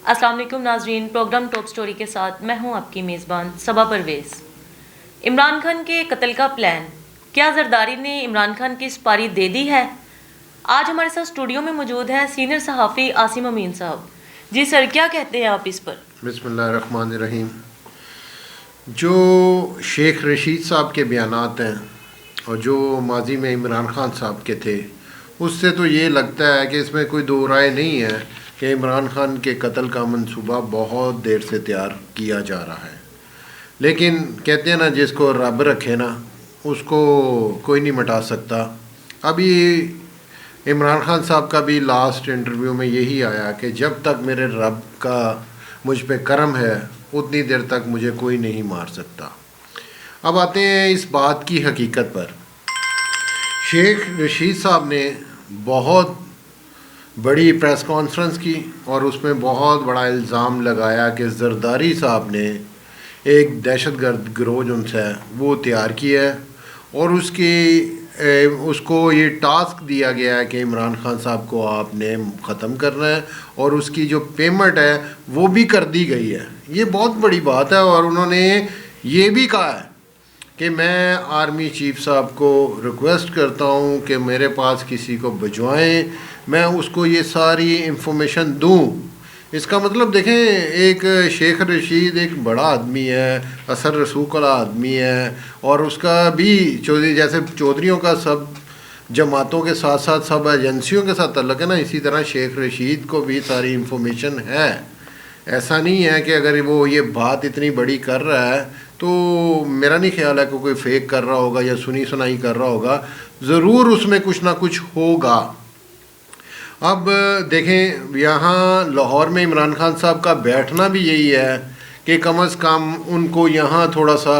السلام علیکم ناظرین، پروگرام ٹاپ سٹوری کے ساتھ میں ہوں آپ کی میزبان صبا پرویز۔ عمران خان کے قتل کا پلان، کیا زرداری نے عمران خان کی سپاری دے دی ہے؟ آج ہمارے ساتھ اسٹوڈیو میں موجود ہے سینئر صحافی عاصم امین صاحب۔ جی سر، کیا کہتے ہیں آپ اس پر؟ بسم اللہ الرحمن الرحیم۔ جو شیخ رشید صاحب کے بیانات ہیں اور جو ماضی میں عمران خان صاحب کے تھے، اس سے تو یہ لگتا ہے کہ اس میں کوئی دو رائے نہیں ہے کہ عمران خان کے قتل کا منصوبہ بہت دیر سے تیار کیا جا رہا ہے، لیکن کہتے ہیں نا جس کو رب رکھے نا اس کو کوئی نہیں مٹا سکتا۔ ابھی عمران خان صاحب کا بھی لاسٹ انٹرویو میں یہی آیا کہ جب تک میرے رب کا مجھ پہ کرم ہے اتنی دیر تک مجھے کوئی نہیں مار سکتا۔ اب آتے ہیں اس بات کی حقیقت پر۔ شیخ رشید صاحب نے بہت بڑی پریس کانفرنس کی اور اس میں بہت بڑا الزام لگایا کہ زرداری صاحب نے ایک دہشت گرد گروہ جو ہے وہ تیار کیا ہے اور اس کو یہ ٹاسک دیا گیا ہے کہ عمران خان صاحب کو آپ نے ختم کرنا ہے اور اس کی جو پیمنٹ ہے وہ بھی کر دی گئی ہے۔ یہ بہت بڑی بات ہے اور انہوں نے یہ بھی کہا ہے کہ میں آرمی چیف صاحب کو ریکویسٹ کرتا ہوں کہ میرے پاس کسی کو بھجوائیں، میں اس کو یہ ساری انفارمیشن دوں۔ اس کا مطلب دیکھیں، ایک شیخ رشید ایک بڑا آدمی ہے، اثر رسوخ والا آدمی ہے، اور اس کا بھی چودھری جیسے چودھریوں کا سب جماعتوں کے ساتھ ساتھ سب ایجنسیوں کے ساتھ تعلق ہے نا، اسی طرح شیخ رشید کو بھی ساری انفارمیشن ہے۔ ایسا نہیں ہے کہ اگر وہ یہ بات اتنی بڑی کر رہا ہے تو میرا نہیں خیال ہے کہ کوئی فیک کر رہا ہوگا یا سنی سنائی کر رہا ہوگا، ضرور اس میں کچھ نہ کچھ ہوگا۔ اب دیکھیں، یہاں لاہور میں عمران خان صاحب کا بیٹھنا بھی یہی ہے کہ کم از کم ان کو یہاں تھوڑا سا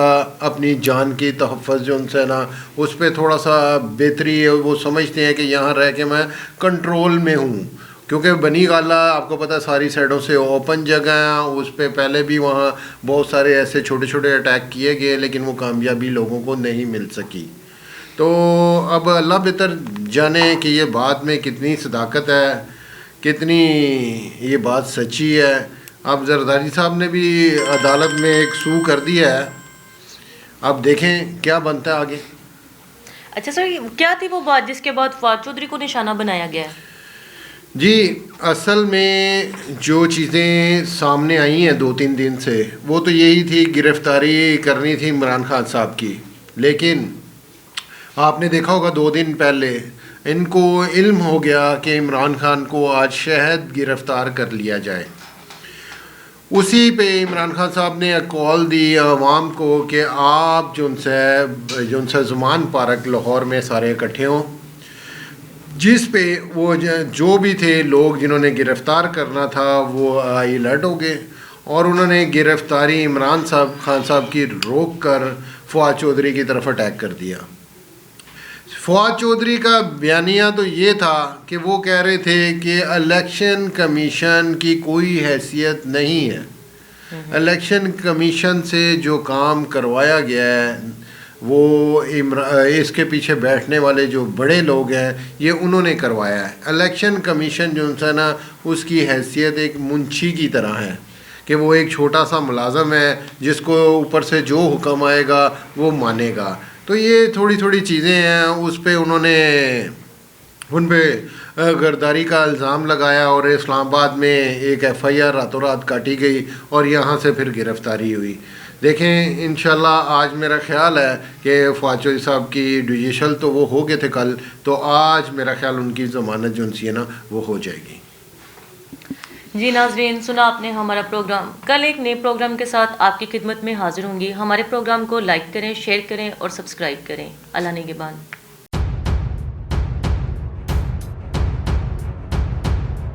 اپنی جان کی تحفظ جو ان سے نا اس پہ تھوڑا سا بہتری ہے۔ وہ سمجھتے ہیں کہ یہاں رہ کے میں کنٹرول میں ہوں، کیونکہ بنی غالہ آپ کو پتہ ہے ساری سائڈوں سے اوپن جگہ ہیں، اس پہ پہلے بھی وہاں بہت سارے ایسے چھوٹے چھوٹے اٹیک کیے گئے لیکن وہ کامیابی لوگوں کو نہیں مل سکی۔ تو اب اللہ بہتر جانے کہ یہ بات میں کتنی صداقت ہے، کتنی یہ بات سچی ہے۔ اب زرداری صاحب نے بھی عدالت میں ایک سو کر دیا ہے، اب دیکھیں کیا بنتا ہے آگے۔ اچھا سر، کیا تھی وہ بات جس کے بعد فواد چودھری کو نشانہ بنایا گیا ہے؟ جی، اصل میں جو چیزیں سامنے آئی ہیں 2-3 دن سے وہ تو یہی تھی، گرفتاری کرنی تھی عمران خان صاحب کی، لیکن آپ نے دیکھا ہوگا 2 دن پہلے ان کو علم ہو گیا کہ عمران خان کو آج شہد گرفتار کر لیا جائے۔ اسی پہ عمران خان صاحب نے کال دی عوام کو کہ آپ جن سے زمان پارک لاہور میں سارے اکٹھے ہوں، جس پہ وہ جو بھی تھے لوگ جنہوں نے گرفتار کرنا تھا وہ الرٹ ہو گئے اور انہوں نے گرفتاری عمران خان صاحب کی روک کر فواد چودھری کی طرف اٹیک کر دیا۔ فواد چودھری کا بیانیہ تو یہ تھا کہ وہ کہہ رہے تھے کہ الیکشن کمیشن کی کوئی حیثیت نہیں ہے، الیکشن کمیشن سے جو کام کروایا گیا ہے وہ اس کے پیچھے بیٹھنے والے جو بڑے لوگ ہیں یہ انہوں نے کروایا ہے۔ الیکشن کمیشن جو ہے نا اس کی حیثیت ایک منشی کی طرح ہے کہ وہ ایک چھوٹا سا ملازم ہے جس کو اوپر سے جو حکم آئے گا وہ مانے گا۔ تو یہ تھوڑی تھوڑی چیزیں ہیں، اس پہ انہوں نے ان پہ غداری کا الزام لگایا اور اسلام آباد میں ایک FIR راتوں رات کاٹی گئی اور یہاں سے پھر گرفتاری ہوئی۔ دیکھیں انشاءاللہ آج میرا خیال ہے کہ فواد چودھری صاحب کی جوڈیشل تو وہ ہو گئے تھے کل، تو آج میرا خیال ان کی ضمانت جو ہے نا وہ ہو جائے گی۔ جی ناظرین، سنا آپ نے ہمارا پروگرام۔ کل ایک نئے پروگرام کے ساتھ آپ کی خدمت میں حاضر ہوں گی۔ ہمارے پروگرام کو لائک کریں، شیئر کریں اور سبسکرائب کریں۔ اللہ نگہبان۔